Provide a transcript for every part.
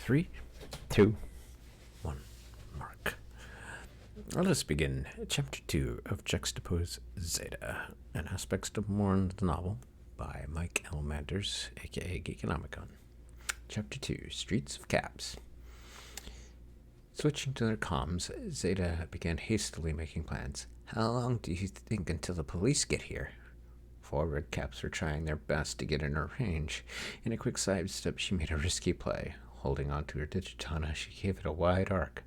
3, 2, 1, mark. Let us begin Chapter 2 of Juxtapose, Zeta, and aspects of Mourn, the novel, by Mike L. Manders, aka Geekanomicon. Chapter 2, Streets of Cabs. Switching to their comms, Zeta began hastily making plans. How long do you think until the police get here? 4 red caps were trying their best to get in her range. In a quick sidestep, she made a risky play. Holding onto her digitana, she gave it a wide arc.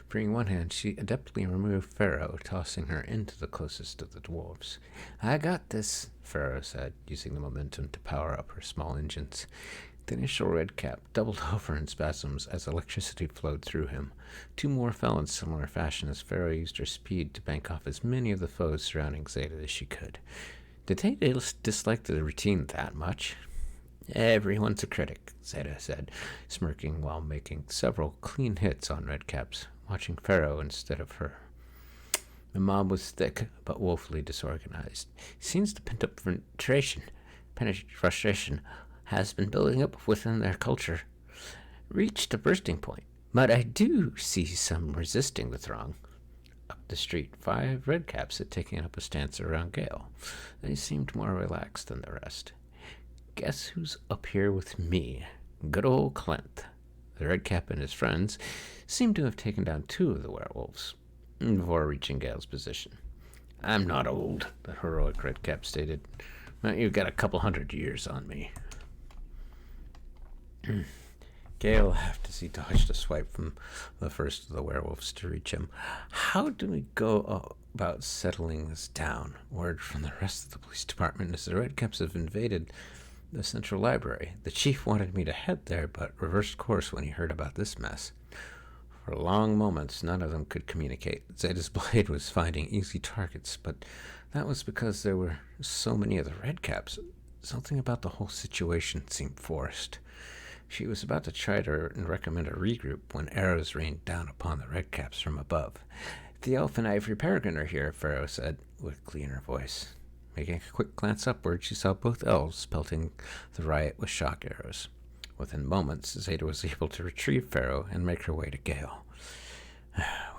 Freeing one hand, she adeptly removed Pharaoh, tossing her into the closest of the dwarves. I got this, Pharaoh said, using the momentum to power up her small engines. The initial red cap doubled over in spasms as electricity flowed through him. 2 more fell in similar fashion as Pharaoh used her speed to bank off as many of the foes surrounding Zeta as she could. Did they dislike the routine that much? Everyone's a critic, Zeta said, smirking while making several clean hits on redcaps, watching Pharaoh instead of her. The mob was thick, but woefully disorganized. Seems the pent-up frustration has been building up within their culture. Reached a bursting point, but I do see some resisting the throng. Up the street, 5 redcaps had taken up a stance around Gale. They seemed more relaxed than the rest. Guess who's up here with me? Good old Clint. The redcap and his friends seemed to have taken down 2 of the werewolves before reaching Gale's position. I'm not old, the heroic redcap stated. Well, you've got a couple 100 years on me. Gale laughed as he dodged a swipe from the first of the werewolves to reach him. How do we go about settling this down? Word from the rest of the police department is the redcaps have invaded the central library. The chief wanted me to head there, but reversed course when he heard about this mess. For long moments, none of them could communicate. Zeta's blade was finding easy targets, but that was because there were so many of the redcaps. Something about the whole situation seemed forced. She was about to try to recommend a regroup when arrows rained down upon the redcaps from above. The elf and ivory peregrine are here, Pharaoh said, with cleaner voice. Making a quick glance upward, she saw both elves pelting the riot with shock arrows. Within moments, Zeta was able to retrieve Pharaoh and make her way to Gale.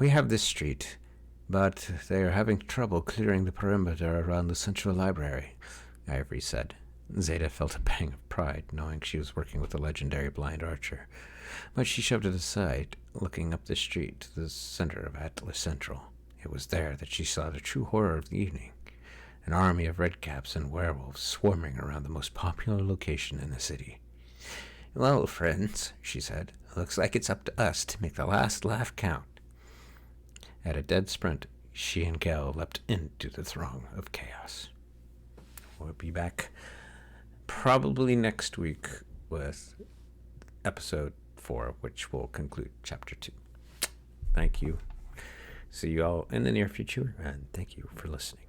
We have this street, but they are having trouble clearing the perimeter around the central library, Ivory said. Zeta felt a pang of pride, knowing she was working with a legendary blind archer. But she shoved it aside, looking up the street to the center of Atlas Central. It was there that she saw the true horror of the evening. An army of redcaps and werewolves swarming around the most popular location in the city. Well, friends, she said, looks like it's up to us to make the last laugh count. At a dead sprint, she and Gale leapt into the throng of chaos. We'll be back probably next week with episode 4, which will conclude chapter 2. Thank you. See you all in the near future, and thank you for listening.